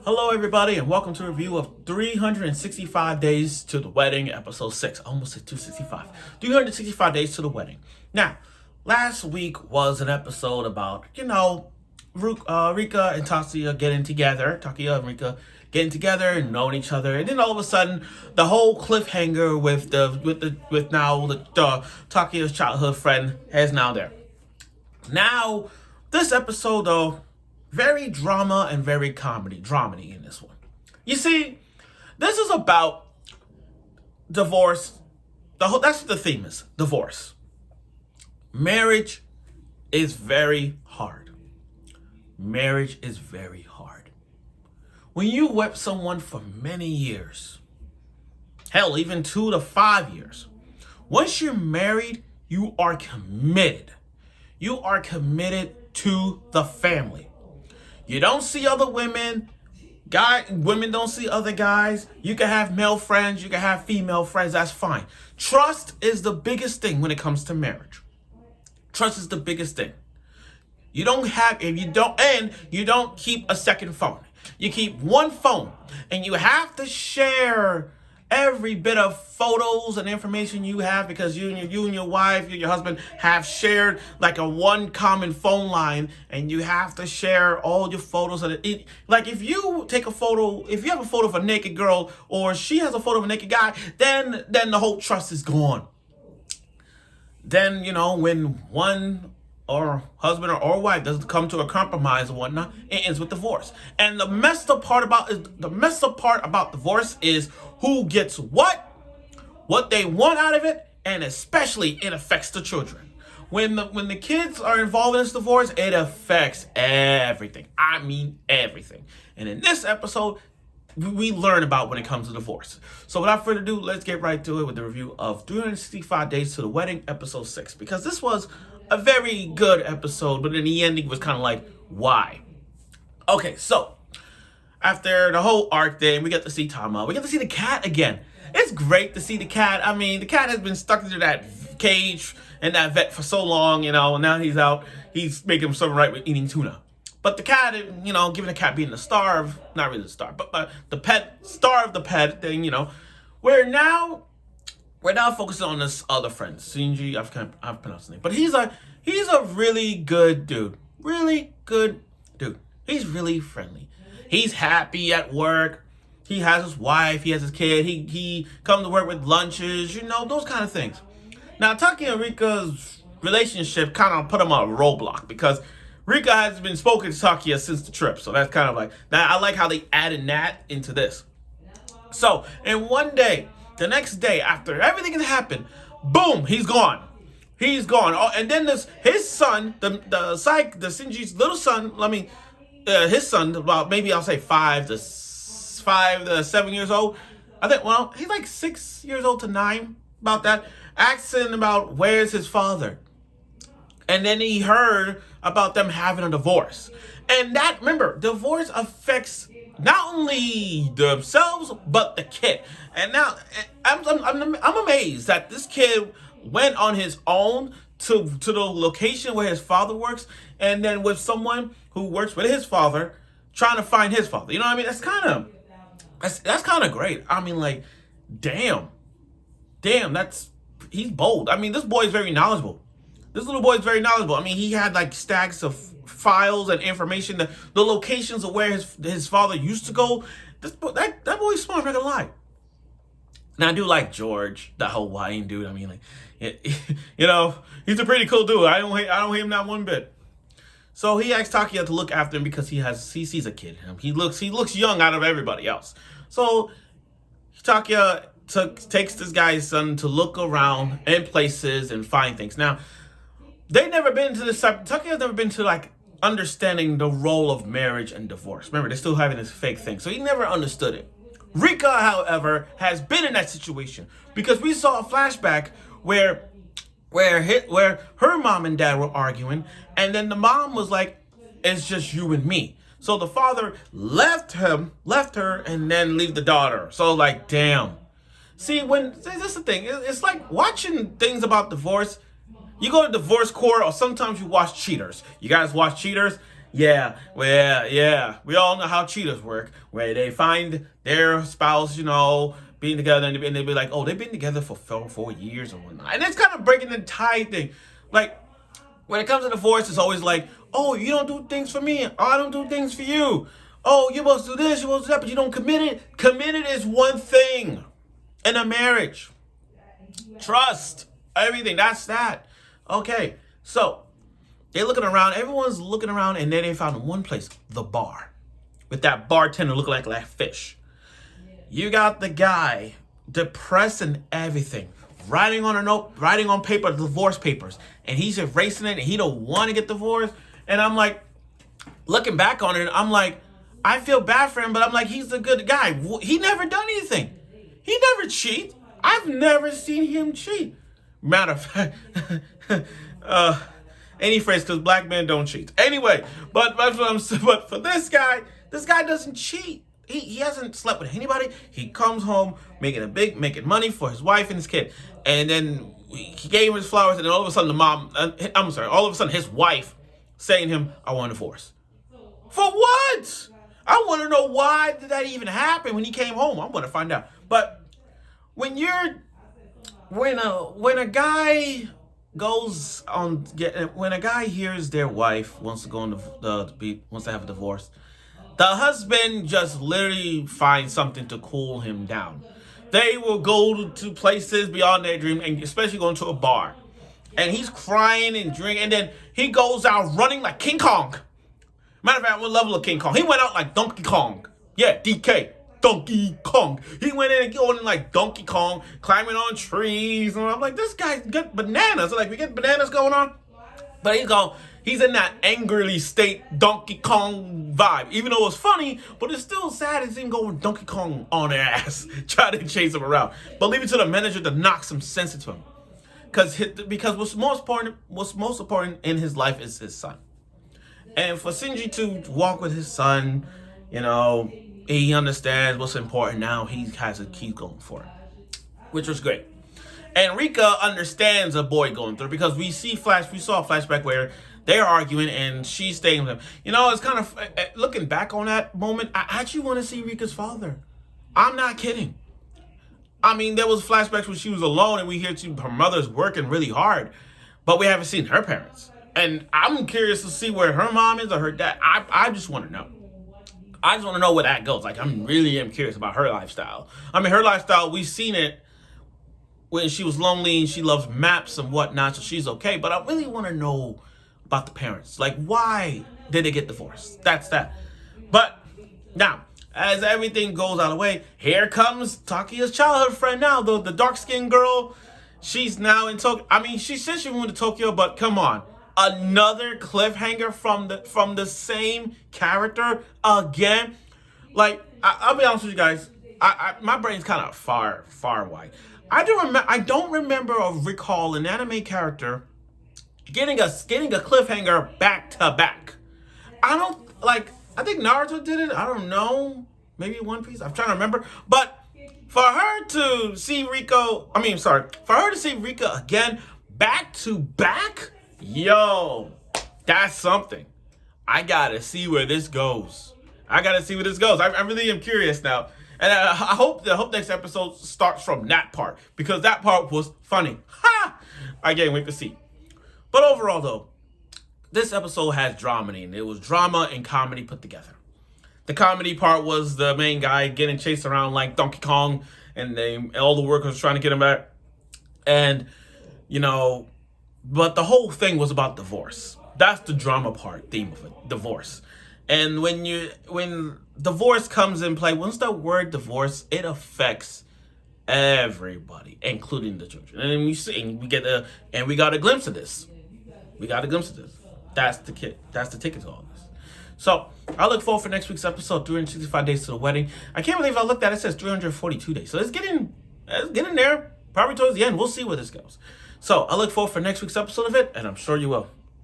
Hello, everybody, and welcome to a review of 365 Days to the Wedding, Episode 6. I almost said 265. 365 Days to the Wedding. Now, last week was an episode about, Rika and Takia getting together. Takia and Rika getting together and knowing each other. And then all of a sudden, the whole cliffhanger with Takia's childhood friend is now there. Now, this episode, though, very drama and very dramedy in this one. You see, this is about divorce. That's what the theme is, divorce. Marriage is very hard. Marriage is very hard. When you whip someone for many years, hell, even 2 to 5 years, once you're married, you are committed. You are committed to the family. You don't see other women. Women don't see other guys. You can have male friends. You can have female friends. That's fine. Trust is the biggest thing when it comes to marriage. Trust is the biggest thing. You don't keep a second phone. You keep one phone, and you have to share every bit of photos and information you have because you and your wife, your husband have shared like a one common phone line, and you have to share all your photos. Like if you take a photo, if you have a photo of a naked girl or she has a photo of a naked guy, then the whole trust is gone. Then, when one or husband or wife doesn't come to a compromise or whatnot, it ends with divorce. And the messed up part about divorce is who gets what they want out of it, and especially it affects the children. When the kids are involved in this divorce, it affects everything. I mean everything. And in this episode, we learn about when it comes to divorce. So without further ado, let's get right to it with the review of 365 Days to the Wedding, Episode 6. Because this was a very good episode, but in the ending was kind of like, why? Okay, so after the whole arc thing, we get to see Tama. We get to see the cat again. It's great to see the cat. I mean, the cat has been stuck into that cage and that vet for so long, and now he's out. He's making himself right with eating tuna. But the cat, given the cat being the star of, not really the star, but the star of the pet thing, we're now focusing on this other friend, Shinshi. I've pronounced his name, but he's a really good dude. Really good dude. He's really friendly. He's happy at work. He has his wife. He has his kid. He comes to work with lunches. Those kind of things. Now, Taki and Rika's relationship kind of put him on a roadblock because Rika has been spoken to Takia since the trip. So that's kind of like, I like how they added that into this. So, and one day, the next day, after everything has happened, boom, he's gone. He's gone. Oh, and then his son, the Shinji's little son, his son, about maybe I'll say 5 to 7 years old. I think, he's like 6 years old to 9, about that, asking about where's his father. And then he heard about them having a divorce. And remember, divorce affects not only themselves, but the kid. And now, I'm amazed that this kid went on his own to the location where his father works, and then with someone who works with his father, trying to find his father. You know what I mean? That's kind of great. I mean, like, damn, he's bold. I mean, this boy is very knowledgeable. This little boy is very knowledgeable. I mean, he had like stacks of files and information, the locations of where his father used to go. That boy's smart, I'm not gonna lie. And I do like George, that Hawaiian dude. I mean, like, he's a pretty cool dude. I don't hate him not one bit. So he asked Takia to look after him because he sees a kid. He looks young out of everybody else. So Takia takes this guy's son to look around in places and find things. Now, they've never been to this type. Takia's never been to like understanding the role of marriage and divorce. Remember, they're still having this fake thing, so he never understood it. Rika, however, has been in that situation because we saw a flashback where her mom and dad were arguing, and then the mom was like, "It's just you and me." So the father left her, and then leave the daughter. So like, damn. See, this is the thing. It's like watching things about divorce. You go to divorce court, or sometimes you watch Cheaters. You guys watch Cheaters? Yeah, well, yeah. We all know how cheaters work, where they find their spouse, being together, and they be like, oh, they've been together for 4 years or whatnot. And it's kind of breaking the tie thing. Like, when it comes to divorce, it's always like, oh, you don't do things for me. Oh, I don't do things for you. Oh, you're supposed to do this, you're supposed to do that, but you don't commit it. Committed is one thing in a marriage. Trust. Everything. That's that. Okay. So they're looking around. Everyone's looking around, and then they found one place, the bar, with that bartender looking like that fish. You got the guy depressed and everything, writing on a note, writing on paper, divorce papers, and he's erasing it, and he don't want to get divorced. And I'm like, looking back on it, I'm like, I feel bad for him, but I'm like, he's a good guy. He never done anything. He never cheat. I've never seen him cheat. Matter of fact, any phrase, because black men don't cheat. Anyway, but for this guy doesn't cheat. He hasn't slept with anybody. He comes home making money for his wife and his kid, and then he gave him his flowers, and then all of a sudden all of a sudden his wife saying to him, "I want a divorce." For what? I want to know why did that even happen when he came home. I want to find out. But when a guy when a guy hears their wife wants to go on wants to have a divorce, the husband just literally finds something to cool him down. They will go to places beyond their dream, and especially going to a bar. And he's crying and drinking, and then he goes out running like King Kong. Matter of fact, what level of King Kong? He went out like Donkey Kong. Yeah, DK. Donkey Kong. He went in and going in like Donkey Kong, climbing on trees. And I'm like, this guy's got bananas. Like, we get bananas going on. But he's in that angrily state Donkey Kong vibe. Even though it's funny, but it's still sad to see him going Donkey Kong on their ass, trying to chase him around. But leave it to the manager to knock some sense into him. Because what's most important in his life is his son. And for Shinji to walk with his son, he understands what's important now. He has a key going for him, which was great. And Rika understands a boy going through, because we saw a flashback where they're arguing and she's staying with him. It's kind of, looking back on that moment, I actually want to see Rika's father. I'm not kidding. I mean, there was flashbacks when she was alone and we hear her mother's working really hard, but we haven't seen her parents. And I'm curious to see where her mom is or her dad. I just want to know. I just want to know where that goes. Like, I'm really curious about her lifestyle. I mean, her lifestyle, we've seen it when she was lonely and she loves maps and whatnot, so she's okay. But I really want to know about the parents. Like, why did they get divorced? That's that. But now, as everything goes out of the way, here comes Takiya's childhood friend now, the dark-skinned girl. She's now in Tokyo. I mean, she said she moved to Tokyo, but come on. Another cliffhanger from the same character again. Like, I'll be honest with you guys. My brain's kind of far wide. I don't remember or recall an anime character getting a cliffhanger back to back. I think Naruto did it. I don't know. Maybe One Piece. I'm trying to remember. But for her to see Rika again back to back, yo, that's something. I gotta see where this goes. I really am curious now. And I hope next episode starts from that part, because that part was funny. Ha! I can't wait to see. But overall, though, this episode has drama in it. It was drama and comedy put together. The comedy part was the main guy getting chased around like Donkey Kong, and all the workers trying to get him back. And, but the whole thing was about divorce. That's the drama theme of it, divorce. And when divorce comes in play, once the word divorce, it affects everybody, including the children. And we got a glimpse of this. That's the ticket to all this. So I look forward for next week's episode, 365 Days to the Wedding. I can't believe I looked at it. It says 342 days. So it's getting there. Probably towards the end. We'll see where this goes. So I look forward for next week's episode of it, and I'm sure you will.